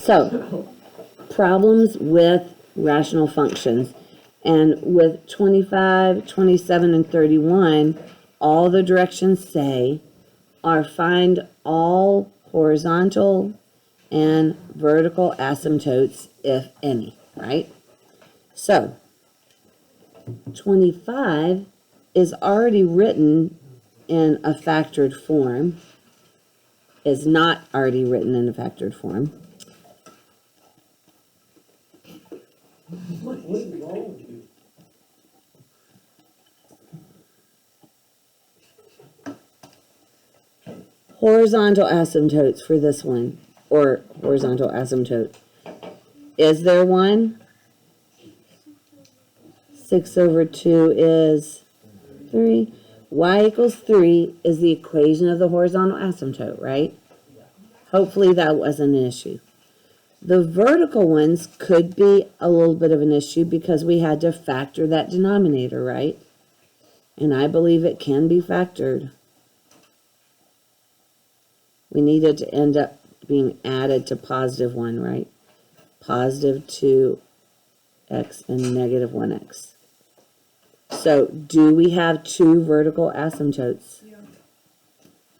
So, problems with rational functions. And with 25, 27, and 31, all the directions say are find all horizontal and vertical asymptotes, if any, right? So, 25 is already written in a factored form, is not already written in a factored form. What is wrong with you? Horizontal asymptotes for this one, or horizontal asymptote. Is there one? 6/2 is 3. Y equals 3 is the equation of the horizontal asymptote, right? Hopefully that wasn't an issue. The vertical ones could be a little bit of an issue because we had to factor that denominator, right? And I believe it can be factored. We needed to end up being added to positive 1, right? Positive 2x and negative 1x. So, do we have 2 vertical asymptotes? Yeah.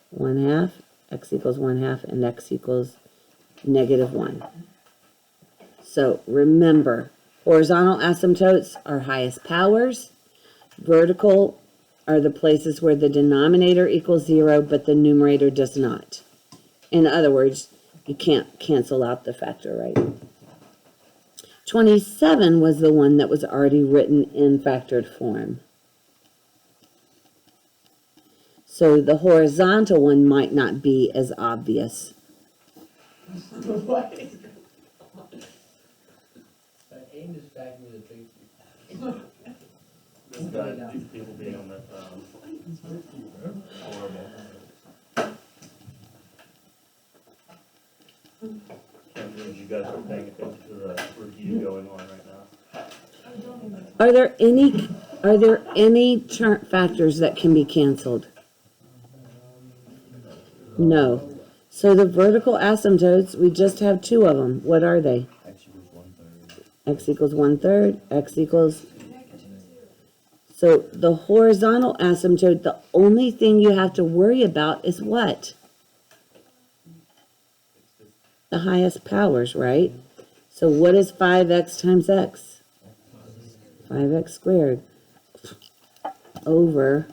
1/2, x equals 1/2, and x equals negative 1. So, remember, horizontal asymptotes are highest powers. Vertical are the places where the denominator equals 0, but the numerator does not. In other words, you can't cancel out the factor, right? 27 was the one that was already written in factored form. So the horizontal one might not be as obvious. What? Aim is back with a picture. This guy, these people being on that, horrible. Can't believe you guys are paying attention to the review going on right now. Are there any factors that can be canceled? No. So the vertical asymptotes, we just have 2 of them. What are they? X equals 1/3. X equals. So the horizontal asymptote, the only thing you have to worry about is what? The highest powers, right? So what is 5x times x? 5x squared over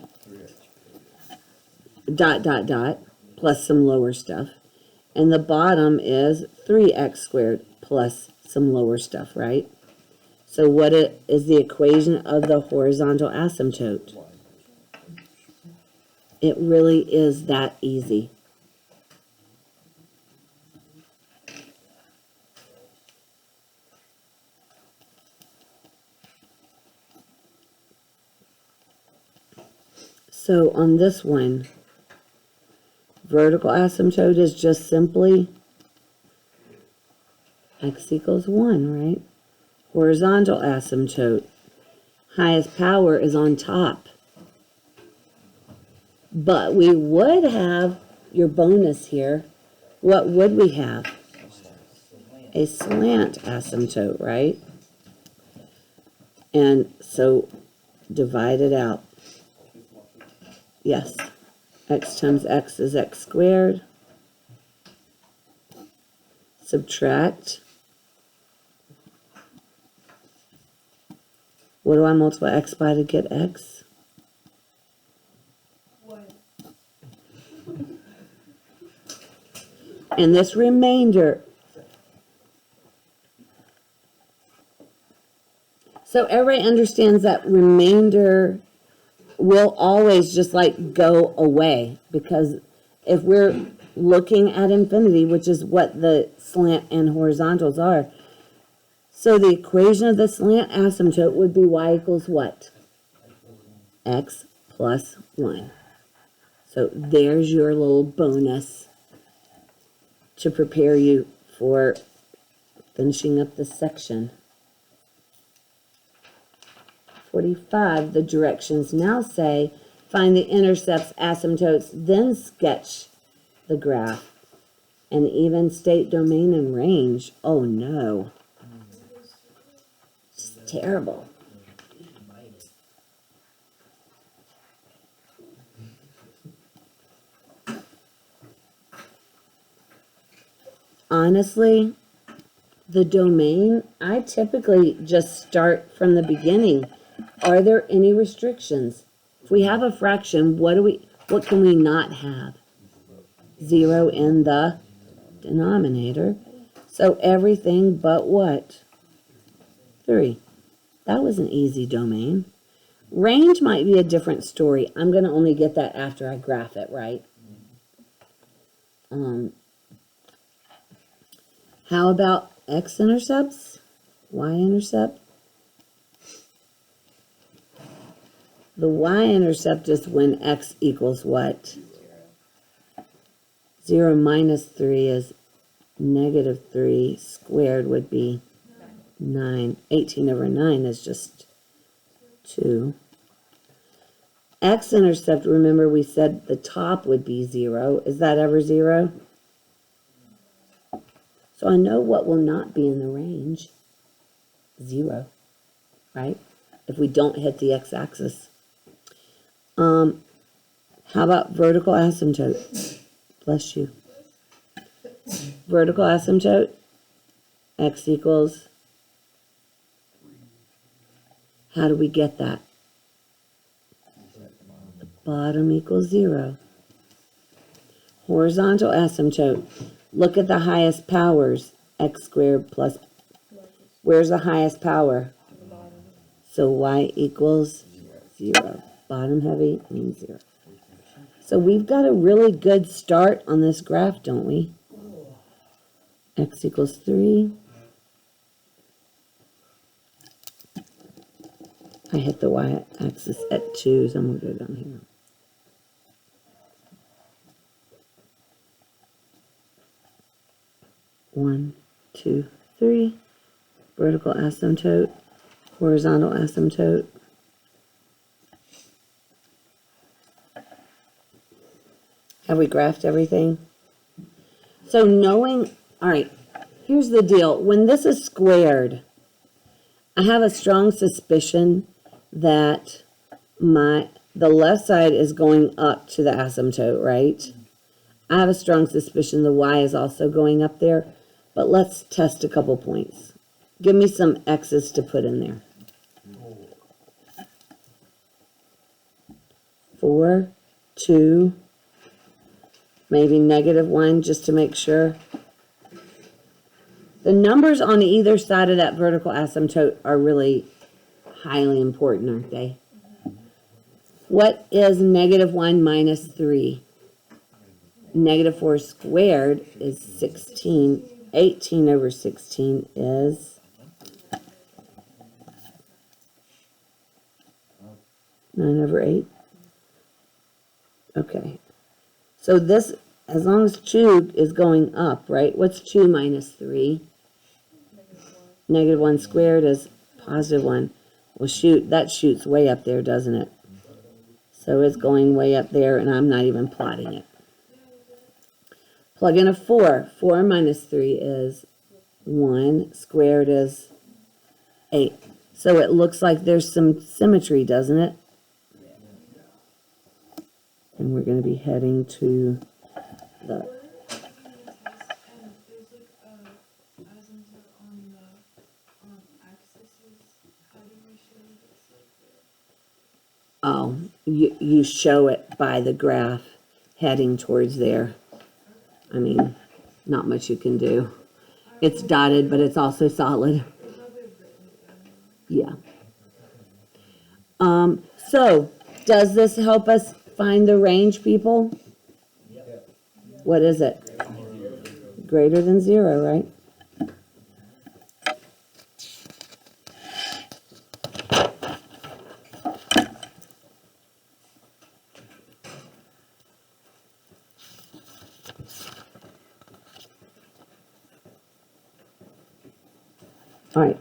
dot, dot, dot, plus some lower stuff. And the bottom is 3x squared plus some lower stuff, right? So what is the equation of the horizontal asymptote? It really is that easy. So on this one, vertical asymptote is just simply x equals 1, right? Horizontal asymptote, highest power is on top. But we would have your bonus here. What would we have? A slant asymptote, right? And so divide it out. Yes. X times x is x squared. Subtract. What do I multiply x by to get x? What? And this remainder. So everybody understands that remainder will always just like go away, because if we're looking at infinity, which is what the slant and horizontals are, so the equation of the slant asymptote would be y equals what? X plus 1. So there's your little bonus to prepare you for finishing up this section. 45, the directions now say, find the intercepts, asymptotes, then sketch the graph. And even state, domain, and range. Oh no. It's terrible. Honestly, the domain, I typically just start from the beginning. Are there any restrictions? If we have a fraction, what can we not have? 0 in the denominator. So everything but what? 3. That was an easy domain. Range might be a different story. I'm going to only get that after I graph it, right? How about x-intercepts? Y-intercept? The y-intercept is when x equals what? 0 minus 3 is negative 3 squared would be 9. 18 over 9 is just 2. X-intercept, remember we said the top would be 0. Is that ever 0? So I know what will not be in the range. 0, right? If we don't hit the x-axis. How about vertical asymptote? Bless you. Vertical asymptote, x equals, how do we get that? The bottom equals 0. Horizontal asymptote, look at the highest powers, x squared plus, where's the highest power? So y equals 0. Bottom heavy means 0. So we've got a really good start on this graph, don't we? X equals 3. I hit the y-axis at 2, so I'm going to go down here. One, 2, 3. Vertical asymptote. Horizontal asymptote. Have we graphed everything? So knowing, all right, here's the deal. When this is squared, I have a strong suspicion that the left side is going up to the asymptote, right? I have a strong suspicion the y is also going up there, but let's test a couple points. Give me some x's to put in there. 4, 2, maybe -1 just to make sure. The numbers on either side of that vertical asymptote are really highly important, aren't they? What is -1 minus 3? -4 squared is 16. 18 over 16 is 9 over 8. Okay. So this, as long as 2 is going up, right? What's 2 minus 3? -1 squared is +1. Well, shoot, that shoots way up there, doesn't it? So it's going way up there, and I'm not even plotting it. Plug in a 4. 4 minus 3 is 1. Squared is 8. So it looks like there's some symmetry, doesn't it? And we're going to be heading to the... Oh, you show it by the graph heading towards there. I mean, not much you can do. It's dotted, but it's also solid. Yeah. So, does this help us find the range, people? What is it? Greater than 0, right? All right,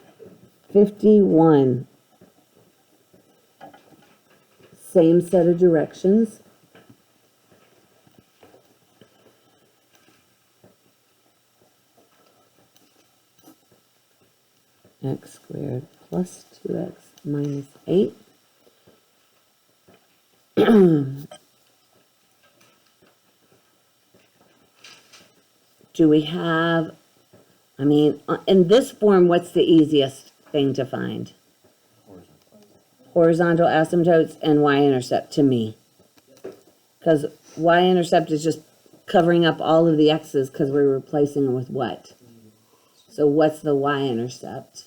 51. Same set of directions. x squared plus 2x minus 8. Do we have, I mean, in this form, what's the easiest thing to find? Horizontal asymptotes and y-intercept to me. Because y-intercept is just covering up all of the x's because we're replacing them with what? So what's the y-intercept?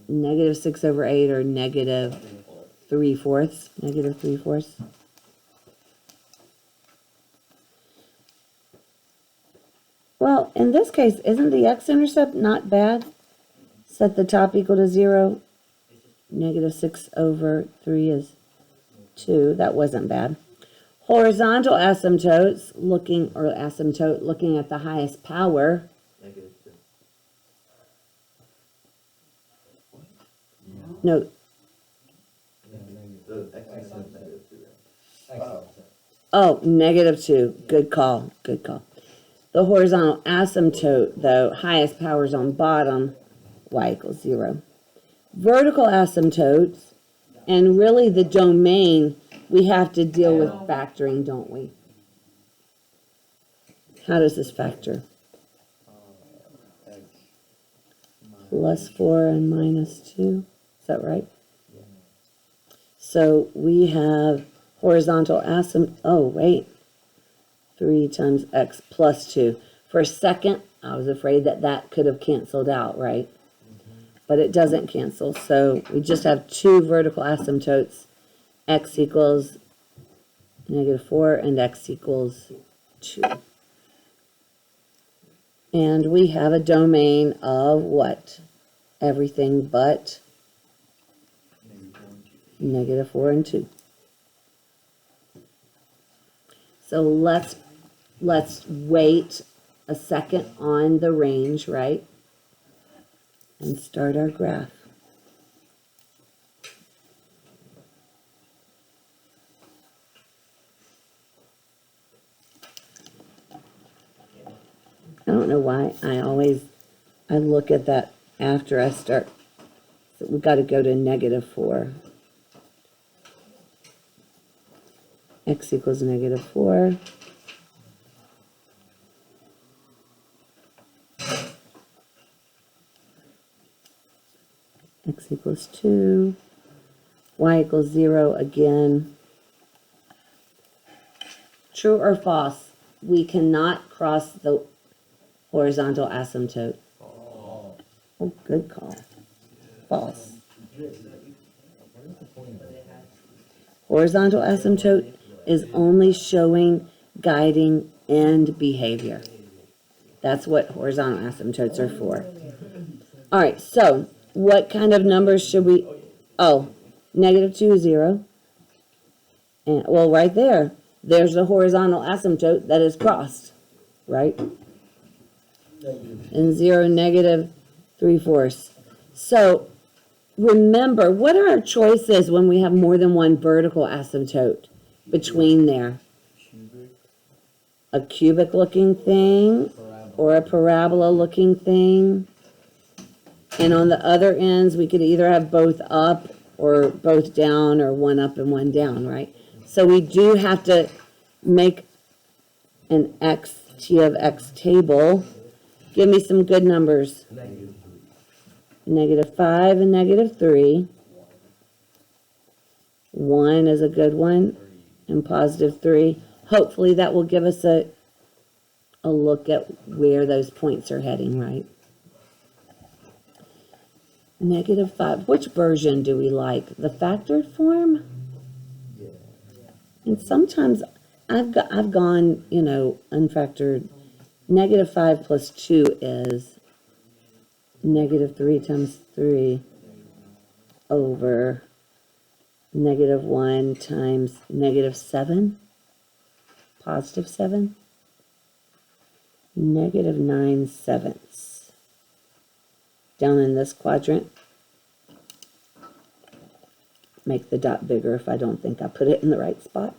Negative 6/8 or negative 3/4? Negative 3/4? Well, in this case, isn't the x-intercept not bad? Set the top equal to 0. Negative 6/3 is 2. That wasn't bad. Horizontal asymptotes, looking at the highest power. No. Oh, -2. Good call. Good call. The horizontal asymptote, though, highest power's on bottom, y equals 0. Vertical asymptotes, and really the domain, we have to deal with factoring, don't we? How does this factor? +4 and -2. Is that right? So we have horizontal asymptote. Oh, wait. 3 times x plus 2. For a second, I was afraid that that could have canceled out, right? But it doesn't cancel. So we just have 2 vertical asymptotes. X equals -4 and x equals 2. And we have a domain of what? Everything but -4 and 2. So let's wait a second on the range, right? And start our graph. I don't know why I look at that after I start. So we've got to go to -4. X equals -4. X equals 2. Y equals 0 again. True or false? We cannot cross the horizontal asymptote. Oh, good call. False. Horizontal asymptote is only showing guiding end behavior. That's what horizontal asymptotes are for. All right, so what kind of numbers should we... Oh, -2 is 0. And, well, right there, there's the horizontal asymptote that is crossed, right? And 0, -3/4. So remember, what are our choices when we have more than one vertical asymptote between there? A cubic looking thing or a parabola looking thing. And on the other ends, we could either have both up or both down or one up and one down, right? So we do have to make an T of x table. Give me some good numbers. -5 and -3. 1 is a good one, and +3. Hopefully that will give us a look at where those points are heading, right? -5. Which version do we like? The factored form? And sometimes I've gone, unfactored. -5 plus 2 is -3 times 3 over -1 times -7, +7, -9/7. Down in this quadrant, make the dot bigger if I don't think I put it in the right spot.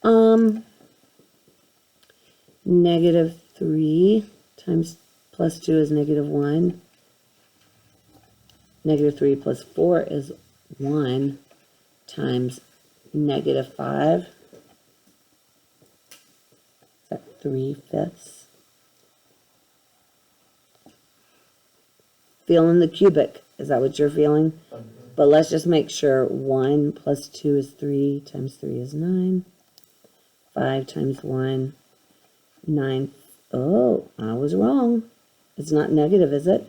-3 times plus 2 is negative 1. Negative 3 plus 4 is 1 times negative 5. Is that 3/5? Feeling the cubic. Is that what you're feeling? But let's just make sure 1 plus 2 is 3 times 3 is 9. 5 times 1, 9. Oh, I was wrong. It's not negative, is it?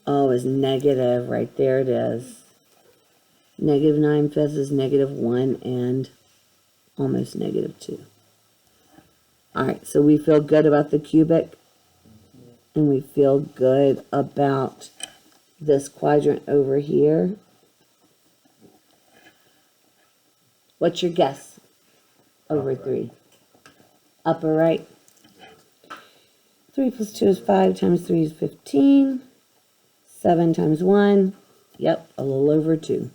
Oh, it's negative. Right there it is. Negative 9/5 is negative 1 and almost negative 2. All right, so we feel good about the cubic. And we feel good about this quadrant over here. What's your guess? Over 3. Upper right. 3 plus 2 is 5 times 3 is 15. 7 times 1. Yep, a little over 2.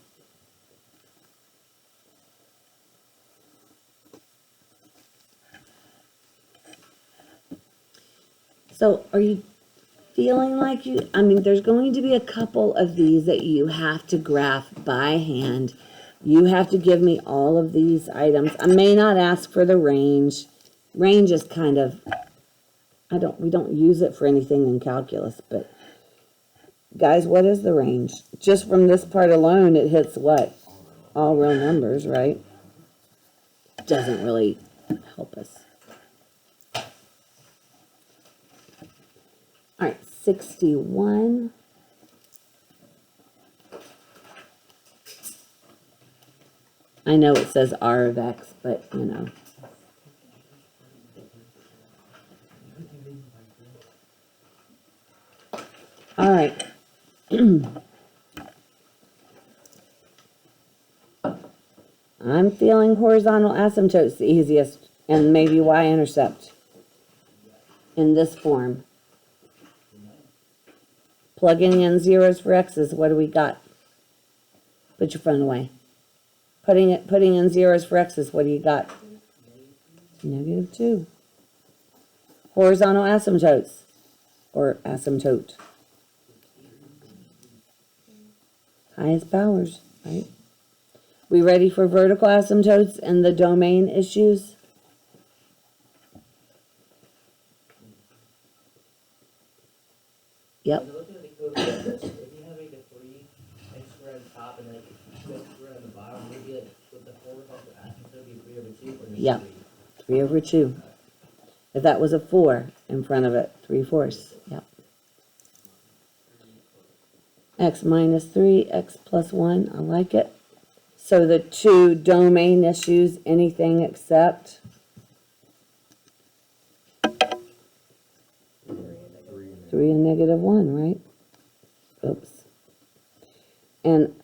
So are you feeling like you, I mean, there's going to be a couple of these that you have to graph by hand. You have to give me all of these items. I may not ask for the range. Range is kind of, we don't use it for anything in calculus, but guys, what is the range? Just from this part alone, it hits what? All real numbers, right? Doesn't really help us. All right, 61. I know it says R of X, but you know. All right. I'm feeling horizontal asymptotes the easiest, and maybe y-intercept in this form. Plugging in zeros for x's, what do we got? Put your phone away. Putting in zeros for x's, what do you got? Negative 2. Horizontal asymptotes, or asymptote. Highest powers, right? We ready for vertical asymptotes and the domain issues? Yep. When you're looking at the code like this, if you have like a 3 and square on top and like a square on the bottom, would be like with the horizontal asymptote be 3 over 2 or just Yep. 3? 3 over 2. If that was a 4 in front of it, 3/4. Yep. X minus 3, x plus 1. I like it. So the two domain issues, anything except 3 and negative 1, right? Oops. And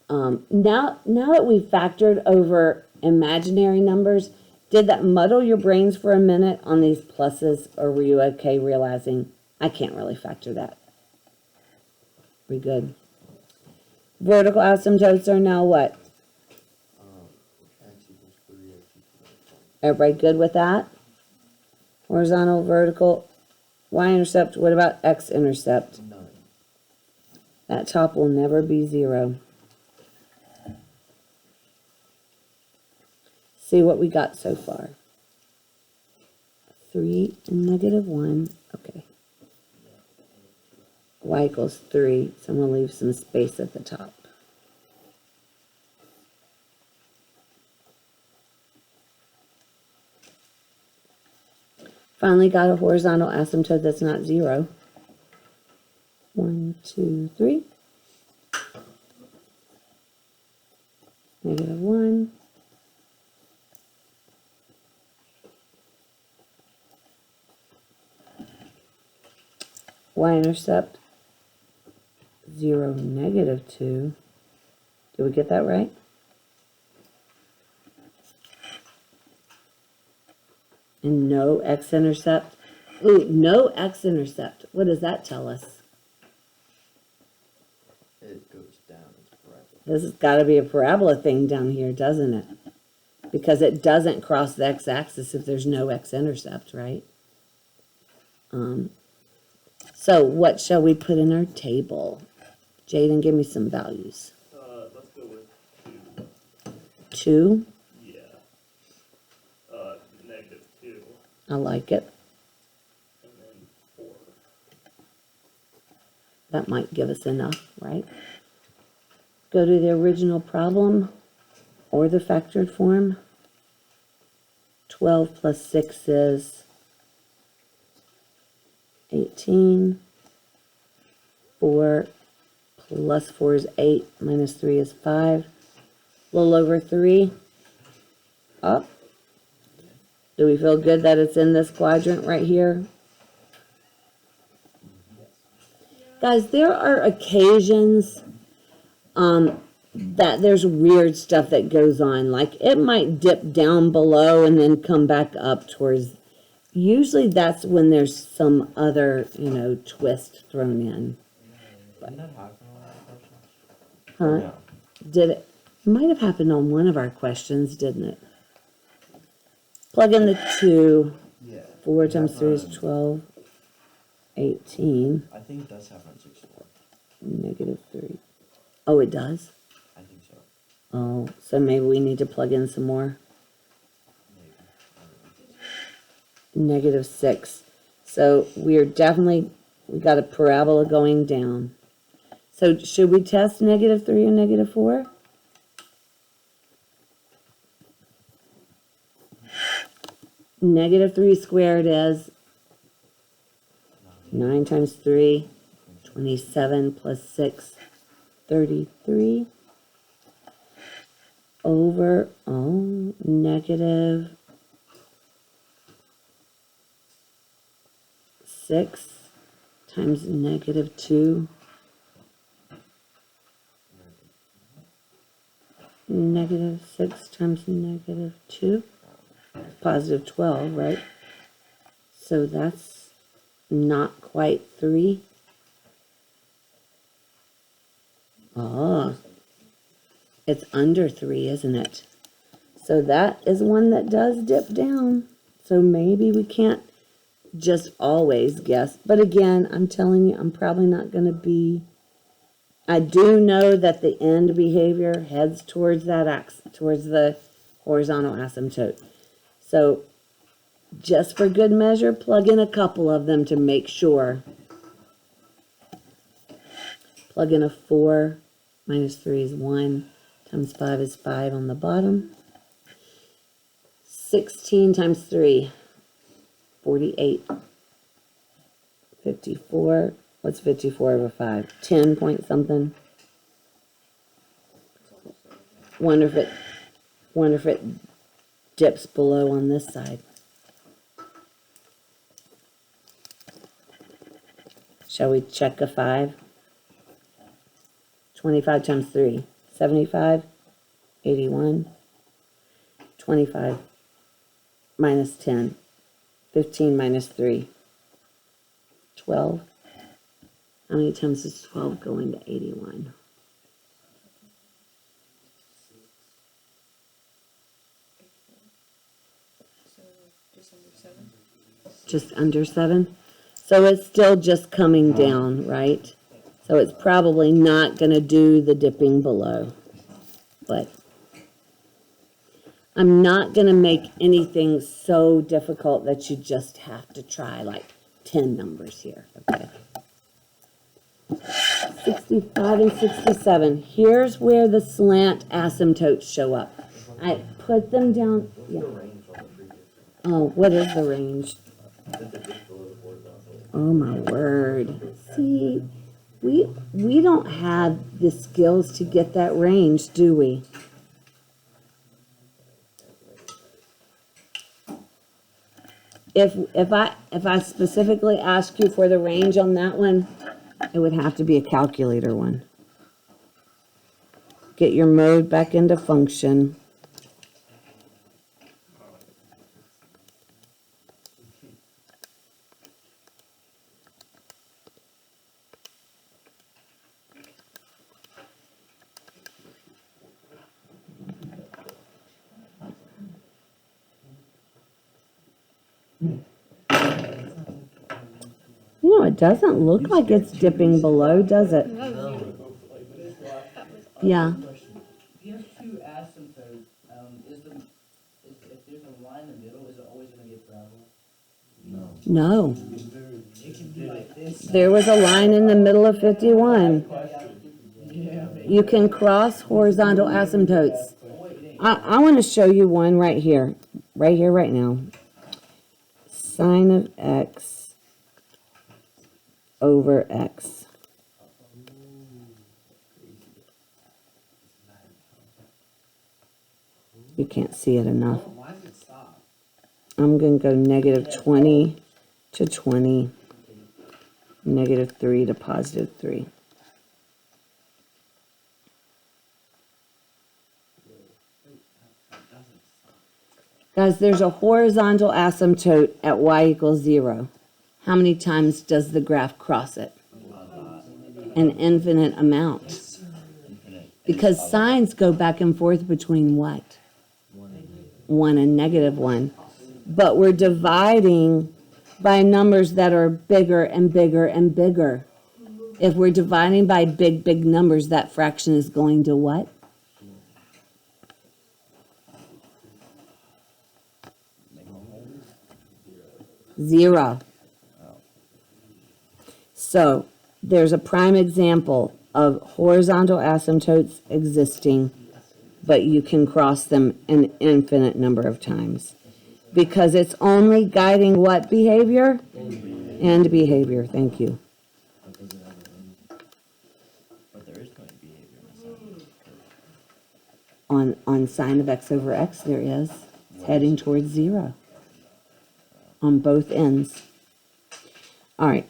now that we've factored over imaginary numbers, did that muddle your brains for a minute on these pluses, or were you okay realizing I can't really factor that? We good? Vertical asymptotes are now what? Everybody good with that? Horizontal, vertical, y-intercept. What about x-intercept? None. That top will never be 0. See what we got so far. 3 and negative 1. Okay. Y equals 3. So I'm going to leave some space at the top. Finally got a horizontal asymptote that's not 0. 1, 2, 3. Negative 1. Y-intercept 0, negative 2. Did we get that right? And no x-intercept. Ooh, no x-intercept. What does that tell us? It goes down. It's parabola. This has got to be a parabola thing down here, doesn't it? Because it doesn't cross the x-axis if there's no x-intercept, right? So what shall we put in our table? Jaden, give me some values. Let's go with 2. 2, Yeah. -2, I like it. and then 4. That might give us enough, right? Go to the original problem or the factored form. 12 plus 6 is 18. 4 plus 4 is 8, minus 3 is 5. A little over 3. Up. Do we feel good that it's in this quadrant right here? Guys, there are occasions that there's weird stuff that goes on. Like it might dip down below and then come back up towards. Usually that's when there's some other, twist thrown in. Didn't that happen on that question? Huh? No. Did it? It might have happened on one of our questions, didn't it? Plug in the 2. Yeah. 4 It times 3 is happened- 12. 18. I think it does happen at 6-4. -3. Oh, it does? I think so. Oh, so maybe we need to plug in some more. Maybe. I don't know. -6. So we got a parabola going down. So should we test -3 and -4? -3 squared is 9 times 3, 27 plus 6, 33. Over, negative 6 times -2. -6 times -2. Positive 12, right? So that's not quite 3. Oh, it's under 3, isn't it? So that is one that does dip down. So maybe we can't just always guess. But again, I'm telling you, I'm probably not going to be. I do know that the end behavior heads towards towards the horizontal asymptote. So just for good measure, plug in a couple of them to make sure. Plug in a 4, minus 3 is 1, times 5 is 5 on the bottom. 16 times 3, 48. 54, what's 54 over 5? 10 point something. Wonder if it dips below on this side. Shall we check a 5? 25 times 3, 75, 81, 25 minus 10, 15 minus 3, 12. How many times does 12 go into 81? So just under 7. Just under 7? So it's still just coming down, right? So it's probably not going to do the dipping below. But I'm not going to make anything so difficult that you just have to try like 10 numbers here, okay? 65 and 67. Here's where the slant asymptotes show up. I put them down. What's Yeah. the range on the previous? Oh, what is the range? If it dips below the horizontal. Oh my word. See, we don't have the skills to get that range, do we? If I specifically ask you for the range on that one, it would have to be a calculator one. Get your mode back into function. You know, it doesn't look like it's dipping below, does it? Yeah. Question. If you have two asymptotes, if there's a line in the middle, is it always gonna get parabola? No. It can be like this. There was a line in the middle of 51. Yeah. You can cross horizontal asymptotes. I want to show you one right here, right now. Sine of x over x. You can't see it enough. Why does it stop? I'm going to go negative 20 to 20, negative 3 to positive 3. Guys, there's a horizontal asymptote at y equals 0. How many times does the graph cross it? An infinite amount. Because signs go back and forth between what? 1 and negative 1. But we're dividing by numbers that are bigger and bigger and bigger. If we're dividing by big, big numbers, that fraction is going to what? Zero. So there's a prime example of horizontal asymptotes existing, but you can cross them an infinite number of times because it's only guiding what behavior? And behavior. Thank you. But there is going to be behavior in the side. On sine of x over x, there is. It's heading towards 0 on both ends. All right.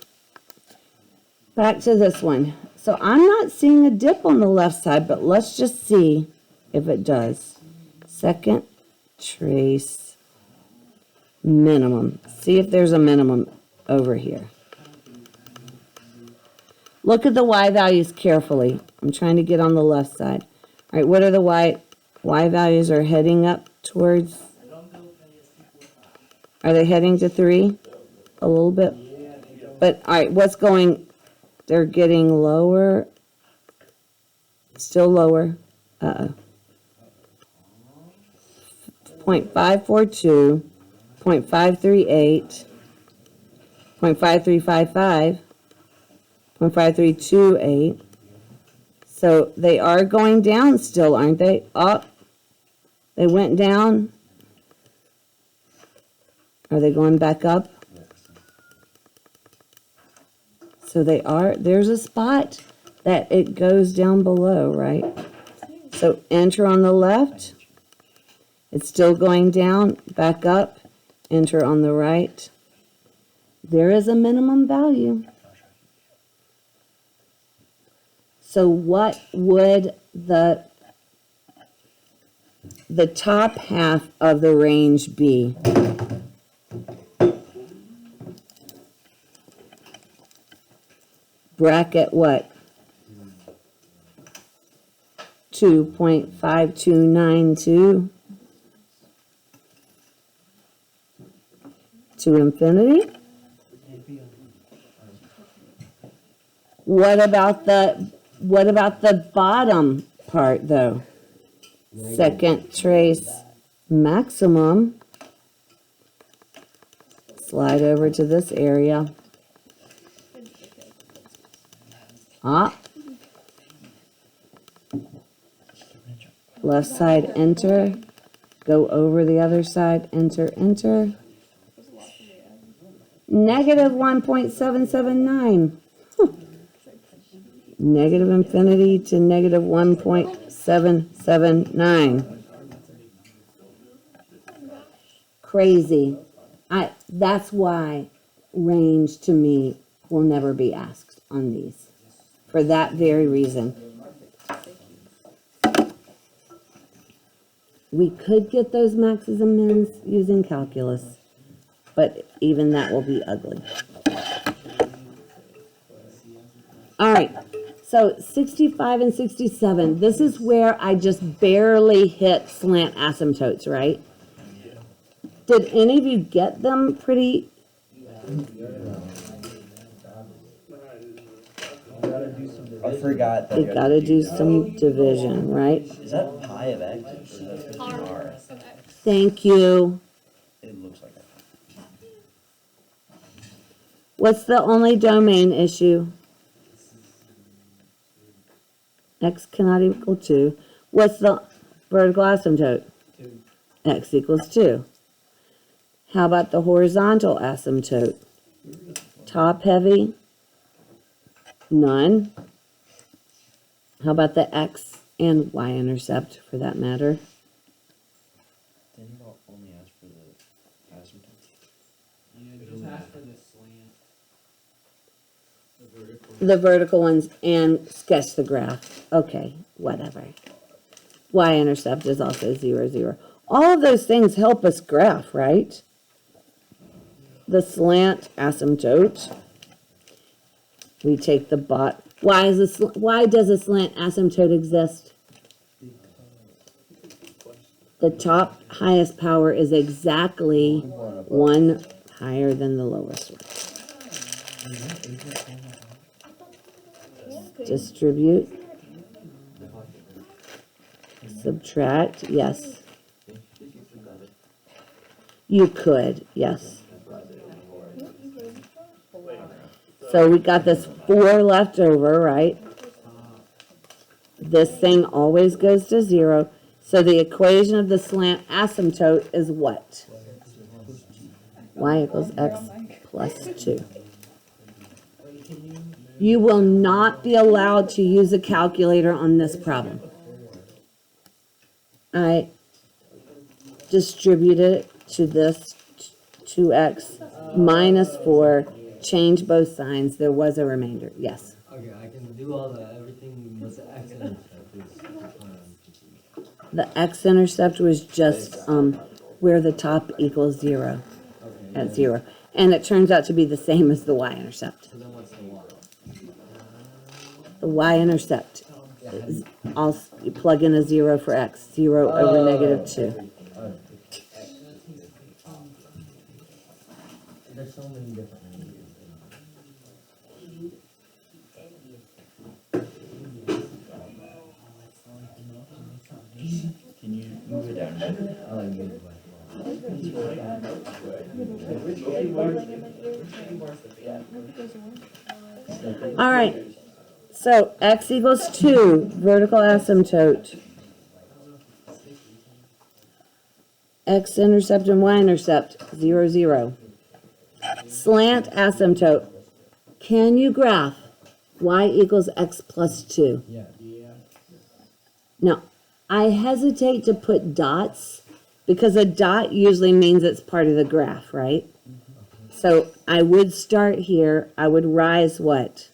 Back to this one. So I'm not seeing a dip on the left side, but let's just see if it does. Second trace minimum. See if there's a minimum over here. Look at the y values carefully. I'm trying to get on the left side. All right, what are the y values are heading up towards? Are they heading to 3? A little bit. But, all right, what's going? They're getting lower. Still lower. Uh-oh. 0.542, 0.538, 0.5355, 0.5328. So they are going down still, aren't they? Up. They went down. Are they going back up? So they are, there's a spot that it goes down below, right? So enter on the left. It's still going down, back up, enter on the right. There is a minimum value. So what would the top half of the range be? Bracket what? 2.5292 to infinity. What about the bottom part though? Second trace maximum. Slide over to this area. Left side, enter. Go over the other side, enter, enter. Negative 1.779. Negative infinity to negative 1.779. Crazy. That's why range to me will never be asked on these. For that very reason. We could get those maxes and mins using calculus, but even that will be ugly. All right, so 65 and 67. This is where I just barely hit slant asymptotes, right? Did any of you get them pretty? I forgot that. We gotta do some division, right? Is that pi of x or is that supposed to be r? of X. Thank you. It looks like that. What's the only domain issue? X cannot equal 2. What's the vertical asymptote? 2. X equals 2. How about the horizontal asymptote? Top heavy? None. How about the X and Y-intercept, for that matter? Didn't you only ask for the asymptotes? Yeah, just ask for the slant. The vertical. The vertical ones and sketch the graph. Okay, whatever. Y-intercept is also 0, 0. All of those things help us graph, right? The slant asymptote. We take the bot. Why does a slant asymptote exist? The top highest power is exactly 1 higher than the lowest one. Distribute. Subtract, yes. You could, yes. So we got this 4 left over, right? This thing always goes to 0. So the equation of the slant asymptote is what? Y equals x plus 2. You will not be allowed to use a calculator on this problem. I distributed it to this 2x minus 4, change both signs, there was a remainder, yes. Okay, I can do all the everything with the x-intercept. The x-intercept was just where the top equals 0, Okay. at 0. And it turns out to be the same as the y-intercept. So then what's the y? The y-intercept is also, you plug in a 0 for x, 0 over negative 2. There's so many different ranges. Can you move it down a bit? I like getting black. All right, so x equals 2, vertical asymptote. X-intercept and y-intercept, 0, 0. Slant asymptote. Can you graph y equals x plus 2? Yeah. Now, I hesitate to put dots because a dot usually means it's part of the graph, right? So I would start here. I would rise what?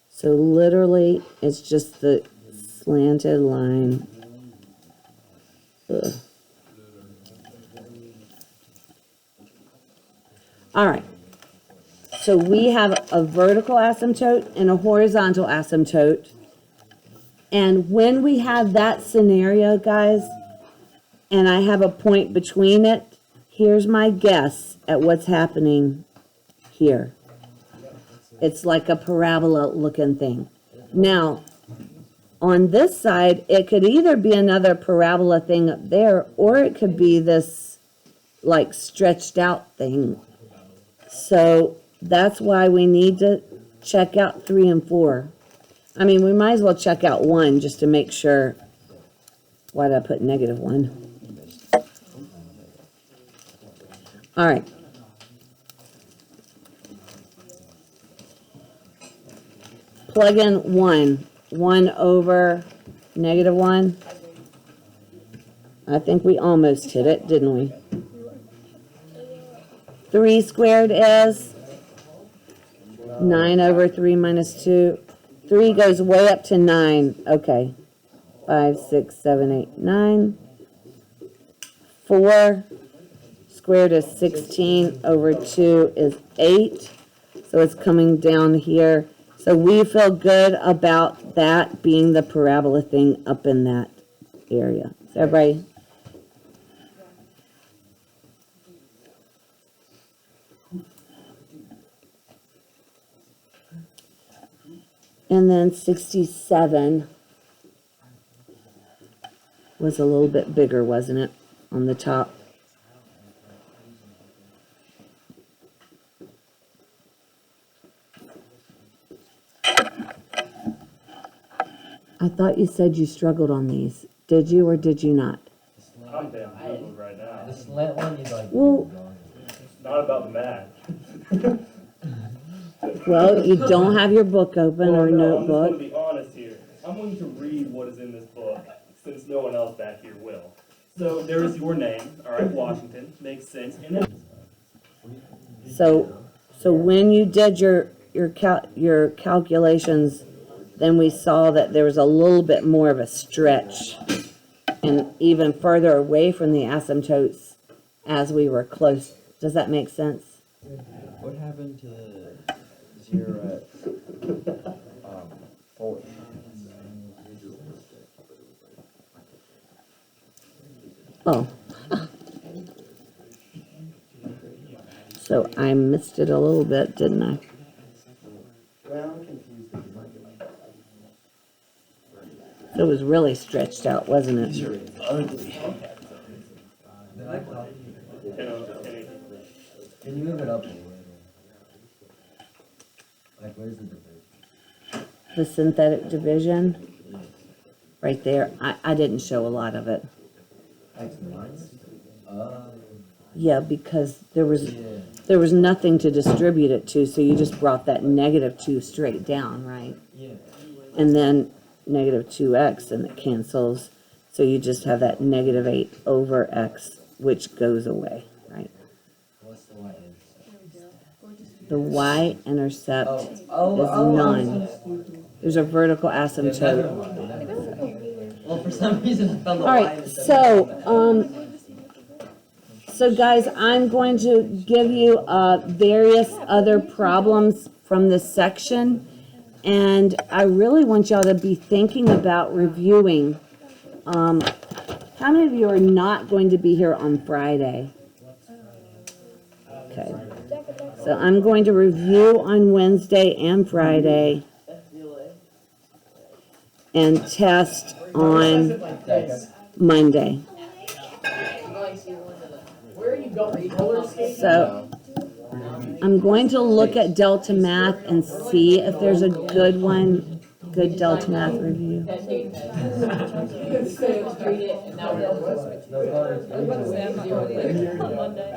So literally, it's just the slanted line. Ugh. All right. So we have a vertical asymptote and a horizontal asymptote. And when we have that scenario, guys, and I have a point between it, here's my guess at what's happening here. It's like a parabola looking thing. Now, on this side, it could either be another parabola thing up there, or it could be this like stretched out thing. So that's why we need to check out 3 and 4. I mean, we might as well check out 1 just to make sure. Why did I put negative 1? All right. Plug in 1. 1 over negative 1. I think we almost hit it, didn't we? 3 squared is 9 over 3 minus 2. 3 goes way up to 9. Okay. 5, 6, 7, 8, 9. 4 squared is 16 over 2 is 8. So it's coming down here. So we feel good about that being the parabola thing up in that area. So everybody? And then 67 was a little bit bigger, wasn't it, on the top? I thought you said you struggled on these. Did you or did you not? The slant, I'm bamboozled right now. the slant one, you like. Well- It's not about the math. Well, you don't have your book open Well, or no, I'm just notebook. gonna be honest here. I'm going to read what is in this book, since no one else back here will. So there is your name, all right, Washington, makes sense. And then So when you did your calculations, then we saw that there was a little bit more of a stretch and even further away from the asymptotes as we were close. Does that make sense? What happened to the 0 at, 4? Oh. So I missed it a little bit, didn't I? Well, I'm confused. It was really stretched out, wasn't it? These are ugly. Did I copy? Can Can you move it up a little? Like, where's the division? The synthetic division, right there. I didn't show a lot of it. X minus? Yeah, because there was Yeah. nothing to distribute it to, so you just brought that -2 straight down, right? Yeah. And then -2x, and it cancels. So you just have that -8 over x, which goes away, right? What's the y intercept? The y-intercept Oh, is I'm none. so stupid. There's a vertical Yeah, never asymptote. mind, never mind. Well, for some reason I found the All y right, intercept. so guys, I'm going to give you various other problems from this section, and I really want y'all to be thinking about reviewing. How many of you are not going to be here on Friday? Okay, so I'm going to review on Wednesday and Friday, and test on Monday. Where are you going? Roller skating? So, I'm going to look at Delta Math and see if there's a good one, good Delta Math review.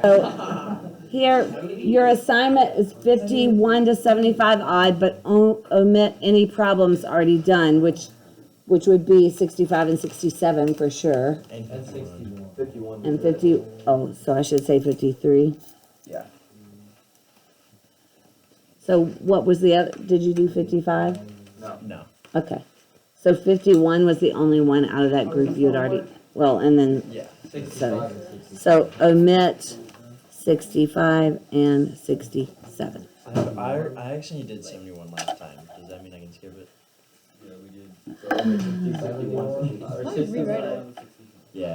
So, here, your assignment is 51 to 75 odd, but omit any problems already done, which would be 65 and 67 for sure. And 61. And 50, oh, so I should say 53. Yeah. So what was the other, did you do 55? No. Okay. So 51 was the only one out of that group you had already, well, and then, Yeah. 65 and 67. so omit 65 and 67. I actually did 71 last time. Does that mean I can skip it? Yeah, we did. So, 51, I would rewrite it.